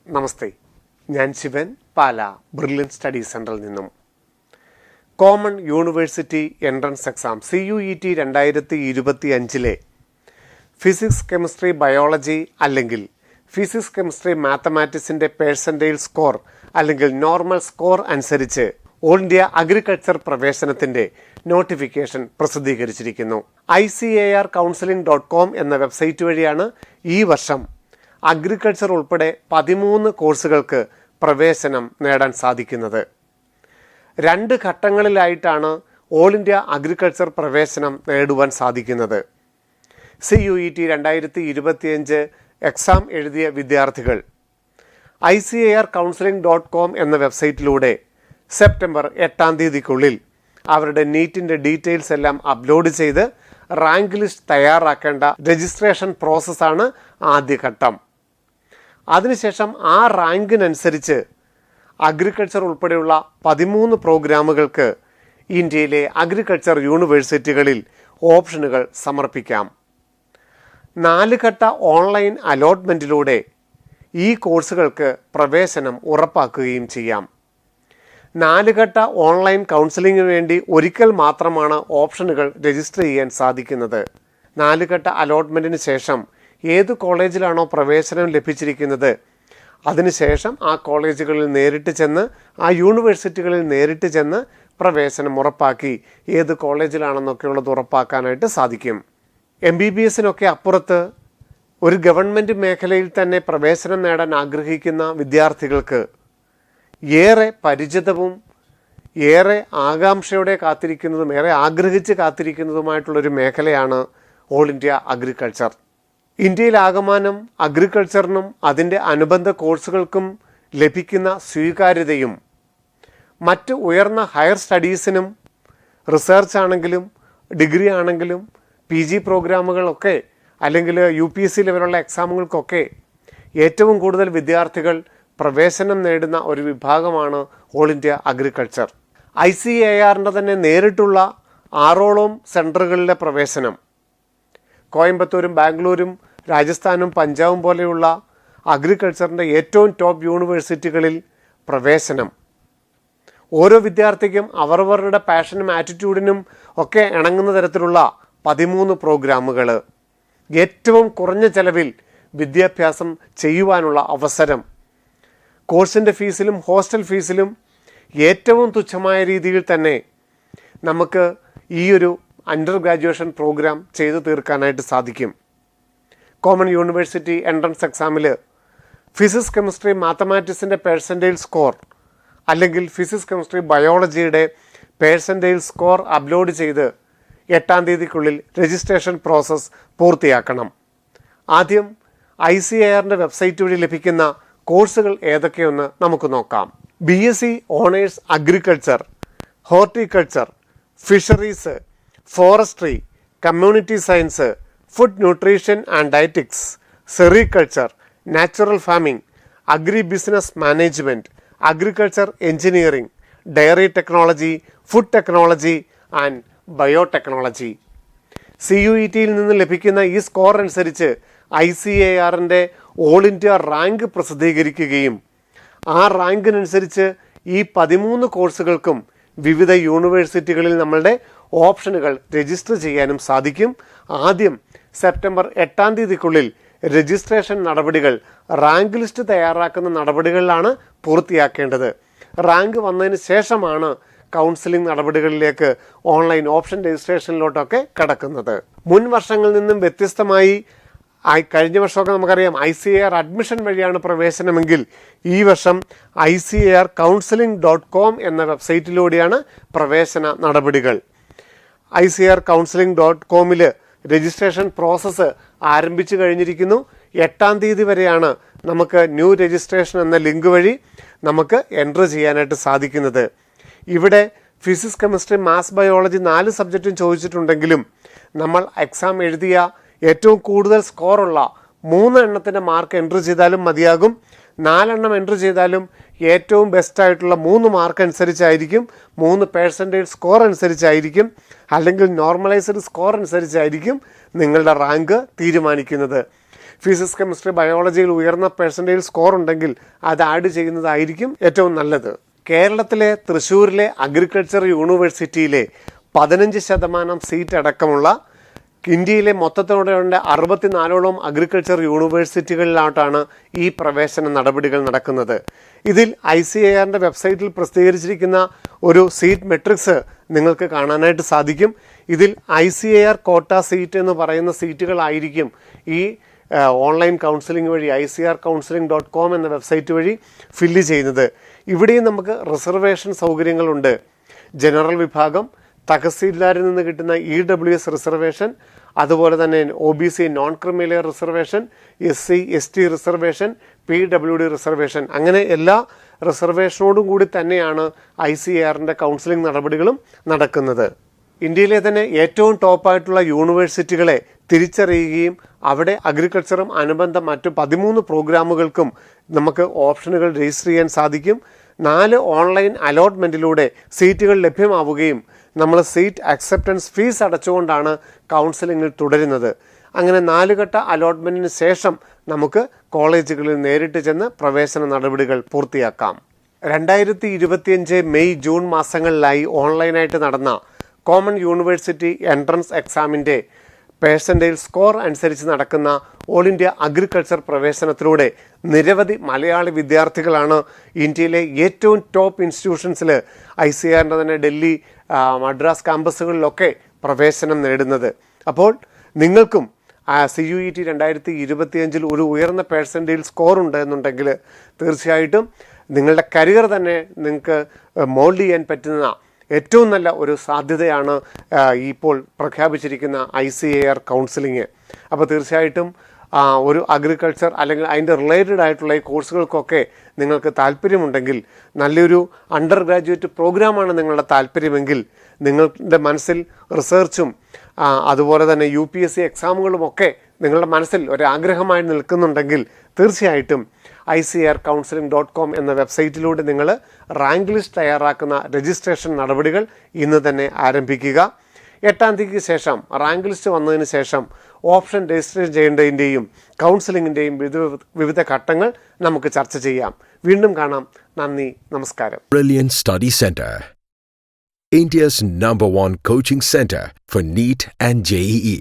നമസ്തേ, ഞാൻ ശിവൻ, പാല brilliant study സെൻറ്ററിൽ നിന്നും. Common university entrance exam CUET 2025 physics, chemistry, biology അല്ലെങ്കിൽ ഫിസിക്സ്, കെമിസ്ട്രി, മാത്തമാറ്റിക്സിൻ്റെ പേഴ്സൻറ്റേജ് സ്കോർ അല്ലെങ്കിൽ നോർമൽ സ്കോർ അനുസരിച്ച് ഓൾ ഇന്ത്യ അഗ്രികൾച്ചർ പ്രവേശനത്തിൻ്റെ നോട്ടിഫിക്കേഷൻ പ്രസിദ്ധീകരിച്ചിരിക്കുന്നു. ICARcounseling.com എന്ന വെബ്സൈറ്റ് വഴിയാണ് ഈ വർഷം അഗ്രികൾച്ചർ ഉൾപ്പെടെ 13 കോഴ്സുകൾക്ക് പ്രവേശനം നേടാൻ സാധിക്കുന്നത്. 2 ഘട്ടങ്ങളിലായിട്ടാണ് ഓൾ ഇന്ത്യ അഗ്രികൾച്ചർ പ്രവേശനം നേടുവാൻ സാധിക്കുന്നത്. CUET 2025 എക്സാം എഴുതിയ വിദ്യാർത്ഥികൾ ICARcounseling.com എന്ന വെബ്സൈറ്റിലൂടെ സെപ്റ്റംബർ 8 അവരുടെ നീറ്റിൻ്റെ ഡീറ്റെയിൽസ് എല്ലാം അപ്ലോഡ് ചെയ്ത് റാങ്ക് ലിസ്റ്റ് തയ്യാറാക്കേണ്ട രജിസ്ട്രേഷൻ പ്രോസസ്സാണ് ആദ്യഘട്ടം. അതിനുശേഷം ആ റാങ്കിനനുസരിച്ച് അഗ്രികൾച്ചർ ഉൾപ്പെടെയുള്ള 13 പ്രോഗ്രാമുകൾക്ക് ഇന്ത്യയിലെ അഗ്രികൾച്ചർ യൂണിവേഴ്സിറ്റികളിൽ ഓപ്ഷനുകൾ സമർപ്പിക്കാം. 4 ഘട്ട ഓൺലൈൻ അലോട്ട്മെൻറ്റിലൂടെ ഈ കോഴ്സുകൾക്ക് പ്രവേശനം ഉറപ്പാക്കുകയും ചെയ്യാം. 4 ഘട്ട ഓൺലൈൻ കൗൺസിലിങ്ങിന് വേണ്ടി ഒരിക്കൽ മാത്രമാണ് ഓപ്ഷനുകൾ രജിസ്റ്റർ ചെയ്യാൻ സാധിക്കുന്നത്. 4 ഘട്ട അലോട്ട്മെൻറ്റിന് ശേഷം ഏത് കോളേജിലാണോ പ്രവേശനം ലഭിച്ചിരിക്കുന്നത് അതിനുശേഷം ആ കോളേജുകളിൽ നേരിട്ട് ചെന്ന്, ആ യൂണിവേഴ്സിറ്റികളിൽ നേരിട്ട് ചെന്ന് പ്രവേശനം ഉറപ്പാക്കി ഏത് കോളേജിലാണെന്നൊക്കെയുള്ളത് ഉറപ്പാക്കാനായിട്ട് സാധിക്കും. MBBSനൊക്കെ അപ്പുറത്ത് ഒരു ഗവൺമെൻറ് മേഖലയിൽ തന്നെ പ്രവേശനം നേടാൻ ആഗ്രഹിക്കുന്ന വിദ്യാർത്ഥികൾക്ക് ഏറെ പരിചിതവും ഏറെ ആകാംക്ഷയോടെ കാത്തിരിക്കുന്നതും ഏറെ ആഗ്രഹിച്ച് കാത്തിരിക്കുന്നതുമായിട്ടുള്ളൊരു മേഖലയാണ് ഓൾ ഇന്ത്യ അഗ്രികൾച്ചർ. ഇന്ത്യയിലാകമാനം അഗ്രികൾച്ചറിനും അതിൻ്റെ അനുബന്ധ കോഴ്സുകൾക്കും ലഭിക്കുന്ന സ്വീകാര്യതയും മറ്റ് ഉയർന്ന ഹയർ സ്റ്റഡീസിനും റിസർച്ച് ആണെങ്കിലും ഡിഗ്രി ആണെങ്കിലും PG പ്രോഗ്രാമുകളൊക്കെ അല്ലെങ്കിൽ UPSC ലെവലുള്ള എക്സാമുകൾക്കൊക്കെ ഏറ്റവും കൂടുതൽ വിദ്യാർത്ഥികൾ പ്രവേശനം നേടുന്ന ഒരു വിഭാഗമാണ് ഓൾ ഇന്ത്യ അഗ്രികൾച്ചർ. ICARൻ്റെ തന്നെ നേരിട്ടുള്ള 6ഓളം സെൻറ്ററുകളിലെ പ്രവേശനം, കോയമ്പത്തൂരും ബാംഗ്ലൂരും രാജസ്ഥാനും പഞ്ചാബും പോലെയുള്ള അഗ്രികൾച്ചറിൻ്റെ ഏറ്റവും ടോപ്പ് യൂണിവേഴ്സിറ്റികളിൽ പ്രവേശനം, ഓരോ വിദ്യാർത്ഥിക്കും അവരവരുടെ പാഷനും ആറ്റിറ്റ്യൂഡിനും ഒക്കെ ഇണങ്ങുന്ന തരത്തിലുള്ള 13 പ്രോഗ്രാമുകൾ, ഏറ്റവും കുറഞ്ഞ ചെലവിൽ വിദ്യാഭ്യാസം ചെയ്യുവാനുള്ള അവസരം, കോഴ്സിൻ്റെ ഫീസിലും ഹോസ്റ്റൽ ഫീസിലും ഏറ്റവും തുച്ഛമായ രീതിയിൽ തന്നെ നമുക്ക് ഈ ഒരു അണ്ടർ ഗ്രാജുവേഷൻ പ്രോഗ്രാം ചെയ്തു തീർക്കാനായിട്ട് സാധിക്കും. കോമൺ യൂണിവേഴ്സിറ്റി എൻട്രൻസ് എക്സാമിൽ ഫിസിക്സ്, കെമിസ്ട്രി, മാത്തമാറ്റിക്സിൻ്റെ പേഴ്സൻറ്റേജ് സ്കോർ അല്ലെങ്കിൽ ഫിസിക്സ്, കെമിസ്ട്രി, ബയോളജിയുടെ പേഴ്സൻറ്റേജ് സ്കോർ അപ്ലോഡ് ചെയ്ത് 8 രജിസ്ട്രേഷൻ പ്രോസസ്സ് പൂർത്തിയാക്കണം. ആദ്യം ICARൻ്റെ വെബ്സൈറ്റ് വഴി ലഭിക്കുന്ന കോഴ്സുകൾ ഏതൊക്കെയെന്ന് നമുക്ക് നോക്കാം. BSc honours agriculture, horticulture, fisheries, forestry, community science, food nutrition and dietetics, sericulture, natural farming, agri business management, agriculture engineering, dairy technology, food technology and biotechnology. CUETയിൽ നിന്ന് ലഭിക്കുന്ന ഈ സ്കോർ അനുസരിച്ച് ICARൻ്റെ ഓൾ ഇന്ത്യ റാങ്ക് പ്രസിദ്ധീകരിക്കുകയും ആ റാങ്കിനനുസരിച്ച് ഈ 13 കോഴ്സുകൾക്കും വിവിധ യൂണിവേഴ്സിറ്റികളിൽ നമ്മളുടെ ഓപ്ഷനുകൾ രജിസ്റ്റർ ചെയ്യാനും സാധിക്കും. ആദ്യം സെപ്റ്റംബർ 8 രജിസ്ട്രേഷൻ നടപടികൾ, റാങ്ക് ലിസ്റ്റ് തയ്യാറാക്കുന്ന നടപടികളിലാണ് പൂർത്തിയാക്കേണ്ടത്. റാങ്ക് വന്നതിന് ശേഷമാണ് കൗൺസിലിംഗ് നടപടികളിലേക്ക് ഓൺലൈൻ ഓപ്ഷൻ രജിസ്ട്രേഷനിലോട്ടൊക്കെ കടക്കുന്നത്. മുൻ വർഷങ്ങളിൽ നിന്നും വ്യത്യസ്തമായി കഴിഞ്ഞ വർഷമൊക്കെ നമുക്കറിയാം ICAR അഡ്മിഷൻ വഴിയാണ് പ്രവേശനമെങ്കിൽ ഈ വർഷം ICARcounseling.com എന്ന വെബ്സൈറ്റിലൂടെയാണ് പ്രവേശന നടപടികൾ. ICARcounseling.com രജിസ്ട്രേഷൻ പ്രോസസ്സ് ആരംഭിച്ചു കഴിഞ്ഞിരിക്കുന്നു. 8 വരെയാണ് നമുക്ക് ന്യൂ രജിസ്ട്രേഷൻ എന്ന ലിങ്ക് വഴി നമുക്ക് എൻട്രി ചെയ്യാനായിട്ട് സാധിക്കുന്നത്. ഇവിടെ ഫിസിക്സ്, കെമിസ്ട്രി, മാത്സ്, ബയോളജി 4 സബ്ജക്റ്റും ചോദിച്ചിട്ടുണ്ടെങ്കിലും നമ്മൾ എക്സാം എഴുതിയ ഏറ്റവും കൂടുതൽ സ്കോറുള്ള 3 എണ്ണത്തിൻ്റെ മാർക്ക് എൻട്രി ചെയ്താലും മതിയാകും. 4 എണ്ണം എൻട്രി ചെയ്താലും ഏറ്റവും ബെസ്റ്റായിട്ടുള്ള 3 മാർക്ക് അനുസരിച്ചായിരിക്കും, 3 പേഴ്സൻറ്റേജ് സ്കോർ അനുസരിച്ചായിരിക്കും, അല്ലെങ്കിൽ നോർമലൈസ്ഡ് സ്കോർ അനുസരിച്ചായിരിക്കും നിങ്ങളുടെ റാങ്ക് തീരുമാനിക്കുന്നത്. ഫിസിക്സ്, കെമിസ്ട്രി, ബയോളജിയിൽ ഉയർന്ന പെർസെൻറ്റേജ് സ്കോർ ഉണ്ടെങ്കിൽ അത് ആഡ് ചെയ്യുന്നതായിരിക്കും ഏറ്റവും നല്ലത്. കേരളത്തിലെ തൃശ്ശൂരിലെ അഗ്രികൾച്ചർ യൂണിവേഴ്സിറ്റിയിലെ 15% സീറ്റ് അടക്കമുള്ള ഇന്ത്യയിലെ മൊത്തത്തോടെ 64ഓളം അഗ്രികൾച്ചർ യൂണിവേഴ്സിറ്റികളിലായിട്ടാണ് ഈ പ്രവേശന നടപടികൾ നടക്കുന്നത്. ഇതിൽ ICARന്റെ വെബ്സൈറ്റിൽ പ്രസിദ്ധീകരിച്ചിരിക്കുന്ന ഒരു സീറ്റ് മെട്രിക്സ് നിങ്ങൾക്ക് കാണാനായിട്ട് സാധിക്കും. ഇതിൽ ICAR കോട്ട സീറ്റ് എന്ന് പറയുന്ന സീറ്റുകളായിരിക്കും ഈ ഓൺലൈൻ കൗൺസിലിംഗ് വഴി ICARcounseling.com എന്ന വെബ്സൈറ്റ് വഴി ഫില്ല് ചെയ്യുന്നത്. ഇവിടെയും നമുക്ക് റിസർവേഷൻ സൗകര്യങ്ങളുണ്ട്. ജനറൽ വിഭാഗം, തഹസീൽദാരിൽ നിന്ന് കിട്ടുന്ന EWS റിസർവേഷൻ, അതുപോലെ തന്നെ OBC non creamy layer reservation, SC ST reservation, PWD reservation, അങ്ങനെ എല്ലാ റിസർവേഷനോടും കൂടി തന്നെയാണ് ICARന്റെ കൗൺസിലിംഗ് നടപടികളും നടക്കുന്നത്. ഇന്ത്യയിലെ തന്നെ ഏറ്റവും ടോപ്പായിട്ടുള്ള യൂണിവേഴ്സിറ്റികളെ തിരിച്ചറിയുകയും അവിടെ അഗ്രികൾച്ചറും അനുബന്ധ മറ്റു 13 പ്രോഗ്രാമുകൾക്കും നമുക്ക് ഓപ്ഷനുകൾ രജിസ്റ്റർ ചെയ്യാൻ സാധിക്കും. 4 ഓൺലൈൻ അലോട്ട്മെൻറ്റിലൂടെ സീറ്റുകൾ ലഭ്യമാവുകയും നമ്മൾ സീറ്റ് അക്സെപ്റ്റൻസ് ഫീസ് അടച്ചുകൊണ്ടാണ് കൗൺസിലിങ്ങിൽ തുടരുന്നത്. അങ്ങനെ 4 ഘട്ട അലോട്ട്മെൻറ്റിന് ശേഷം നമുക്ക് കോളേജുകളിൽ നേരിട്ട് ചെന്ന് പ്രവേശന നടപടികൾ പൂർത്തിയാക്കാം. 2025 മെയ് ജൂൺ മാസങ്ങളിലായി ഓൺലൈനായിട്ട് നടന്ന കോമൺ യൂണിവേഴ്സിറ്റി എൻട്രൻസ് എക്സാമിൻ്റെ പെർസെൻറ്റേജ് സ്കോർ അനുസരിച്ച് നടക്കുന്ന ഓൾ ഇന്ത്യ അഗ്രികൾച്ചർ പ്രവേശനത്തിലൂടെ നിരവധി മലയാളി വിദ്യാർത്ഥികളാണ് ഇന്ത്യയിലെ ഏറ്റവും ടോപ്പ് ഇൻസ്റ്റിറ്റ്യൂഷൻസിൽ ICARന്റെ തന്നെ ഡൽഹി, മദ്രാസ് ക്യാമ്പസുകളിലൊക്കെ പ്രവേശനം നേടുന്നത്. അപ്പോൾ നിങ്ങൾക്കും CUET 2025 ഒരു ഉയർന്ന പെർസെൻറ്റേജ് സ്കോർ ഉണ്ട് എന്നുണ്ടെങ്കിൽ തീർച്ചയായിട്ടും നിങ്ങളുടെ കരിയർ തന്നെ നിങ്ങൾക്ക് മോൾഡ് ചെയ്യാൻ പറ്റുന്ന ഏറ്റവും നല്ല ഒരു സാധ്യതയാണ് ഇപ്പോൾ പ്രഖ്യാപിച്ചിരിക്കുന്ന ICAR കൗൺസിലിങ്. അപ്പോൾ തീർച്ചയായിട്ടും ഒരു അഗ്രികൾച്ചർ അല്ലെങ്കിൽ അതിൻ്റെ റിലേറ്റഡ് ആയിട്ടുള്ള ഈ കോഴ്സുകൾക്കൊക്കെ നിങ്ങൾക്ക് താല്പര്യമുണ്ടെങ്കിൽ, നല്ലൊരു അണ്ടർ ഗ്രാജുവേറ്റ് പ്രോഗ്രാമാണ് നിങ്ങളുടെ താല്പര്യമെങ്കിൽ, നിങ്ങളുടെ മനസ്സിൽ റിസർച്ചും അതുപോലെ തന്നെ UPSC എക്സാമുകളുമൊക്കെ നിങ്ങളുടെ മനസ്സിൽ ഒരാഗ്രഹമായി നിൽക്കുന്നുണ്ടെങ്കിൽ തീർച്ചയായിട്ടും ICARcounseling.com എന്ന വെബ്സൈറ്റിലൂടെ നിങ്ങൾ റാങ്ക് ലിസ്റ്റ് തയ്യാറാക്കുന്ന രജിസ്ട്രേഷൻ നടപടികൾ ഇന്ന് തന്നെ ആരംഭിക്കുക. 8-ാം തീയതിക്ക് ശേഷം റാങ്ക് ലിസ്റ്റ് വന്നതിന് ശേഷം ഓപ്ഷൻ രജിസ്റ്റർ ചെയ്യേണ്ടതിൻ്റെയും കൗൺസിലിങ്ങിൻ്റെയും വിവിധ ഘട്ടങ്ങൾ നമുക്ക് ചർച്ച ചെയ്യാം. വീണ്ടും കാണാം. നന്ദി, നമസ്കാരം. Brilliant Study Center, India's #1 coaching center for NEET and JEE.